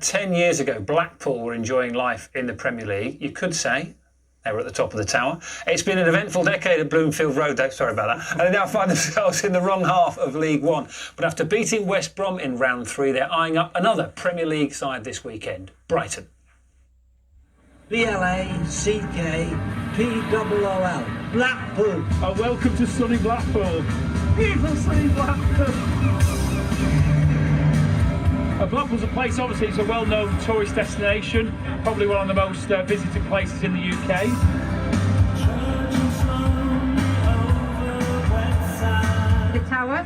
10 years ago, Blackpool were enjoying life in the Premier League. You could say they were at the top of the tower. It's been an eventful decade at Bloomfield Road, though. Sorry about that. And they now find themselves in the wrong half of League One. But after beating West Brom in round 3, they're eyeing up another Premier League side this weekend, Brighton. BLACKPOOL, Blackpool. Oh, welcome to sunny Blackpool. Beautiful sunny Blackpool. Blackpool's a place, obviously, it's a well-known tourist destination, probably one of the most visited places in the UK. The Tower,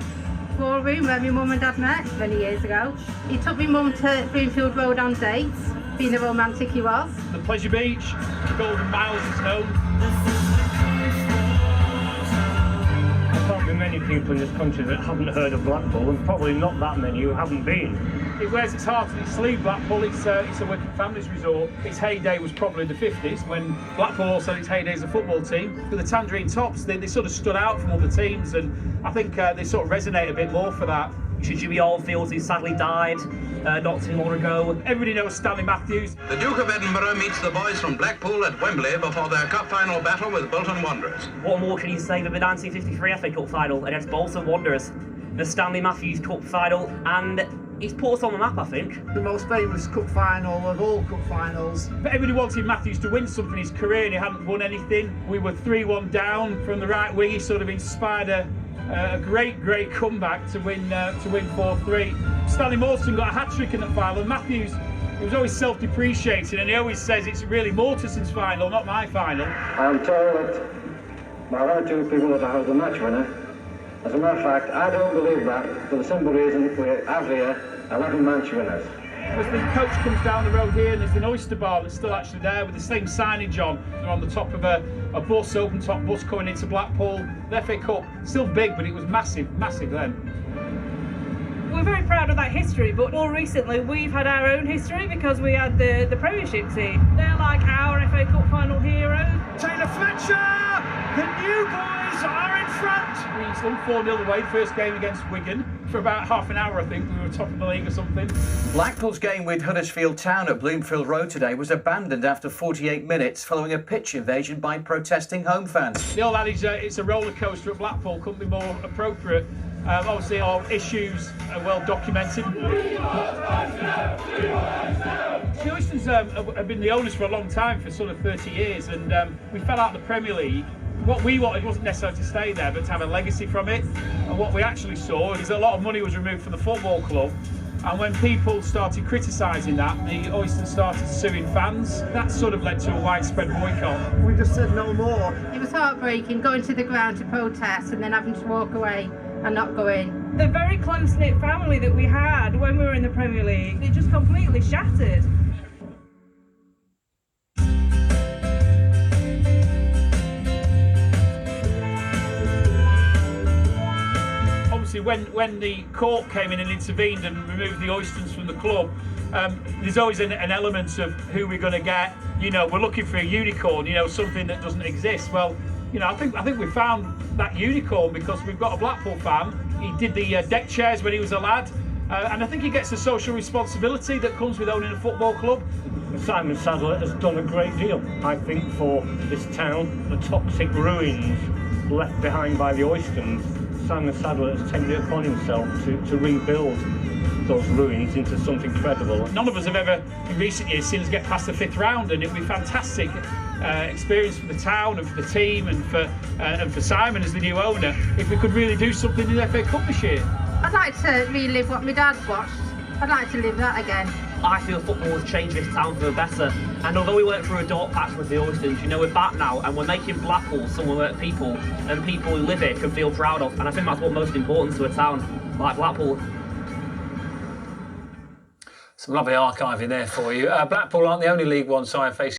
ballroom where my mum and dad met many years ago. He took my mum to Bloomfield Road on dates, being the romantic he was. The Pleasure Beach, the Golden Miles is known. There can't be many people in this country that haven't heard of Blackpool, and probably not that many who haven't been. It wears its heart on its sleeve, Blackpool. It's a working families resort. Its heyday was probably the 50s, when Blackpool also had its heyday as a football team. But the Tangerine Tops, they sort of stood out from other teams, and I think they sort of resonate a bit more for that. Jimmy Oldfield, who sadly died not too long ago. Everybody knows Stanley Matthews. The Duke of Edinburgh meets the boys from Blackpool at Wembley before their cup final battle with Bolton Wanderers. What more can you say than the 1953 FA Cup final against Bolton Wanderers, the Stanley Matthews Cup final, and he's put us on the map, I think. The most famous cup final of all cup finals. But everybody wanted Matthews to win something in his career, and he hadn't won anything. We were 3-1 down from the right wing. He sort of inspired a great comeback to win 4-3. Stanley Mawson got a hat-trick in that final, and Matthews, he was always self-depreciating, and he always says it's really Mortison's final, not my final. I'm told that by one or two people that I was the match winner. As a matter of fact, I don't believe that, for the simple reason we have here 11 match winners. As the coach comes down the road here, and there's an oyster bar that's still actually there with the same signage on. They're on the top of a bus, open-top bus coming into Blackpool. The FA Cup, still big, but it was massive then. We're very proud of that history, but more recently we've had our own history because we had the Premiership team. They're like our FA Cup final heroes. Taylor Fletcher! The new boys are in front! We won 4-0 away, first game against Wigan. For about half an hour, I think, we were top of the league or something. Blackpool's game with Huddersfield Town at Bloomfield Road today was abandoned after 48 minutes following a pitch invasion by protesting home fans. The old adage, it's a roller coaster at Blackpool, couldn't be more appropriate. Obviously, our issues are well documented. The Oysters have been the owners for a long time, for sort of 30 years, and we fell out of the Premier League. What we wanted wasn't necessarily to stay there, but to have a legacy from it. And what we actually saw is a lot of money was removed from the football club. And when people started criticising that, the Oysters started suing fans. That sort of led to a widespread boycott. We just said no more. It was heartbreaking going to the ground to protest and then having to walk away and not go in. The very close-knit family that we had when we were in the Premier League, it just completely shattered. Obviously, when the court came in and intervened and removed the Oysters from the club, there's always an element of who we're going to get. You know, we're looking for a unicorn, you know, something that doesn't exist. Well, you know, I think we found that unicorn because we've got a Blackpool fan. He did the deck chairs when he was a lad, and I think he gets the social responsibility that comes with owning a football club. Simon Sadler has done a great deal, I think, for this town. The toxic ruins left behind by the Oysters, Simon Sadler has taken it upon himself to rebuild those ruins into something credible. None of us have ever, in recent years, seen us get past the 5th round, and it would be fantastic experience for the town and for the team and for Simon as the new owner if we could really do something in the FA Cup this year. I'd like to relive what my dad watched. I'd like to live that again. I feel football has changed this town for the better, and although we went through a dark patch with the Oysters, you know, we're back now and we're making Blackpool somewhere that people who live here can feel proud of, and I think that's what's most important to a town like Blackpool. Some lovely archiving there for you. Blackpool aren't the only League One side facing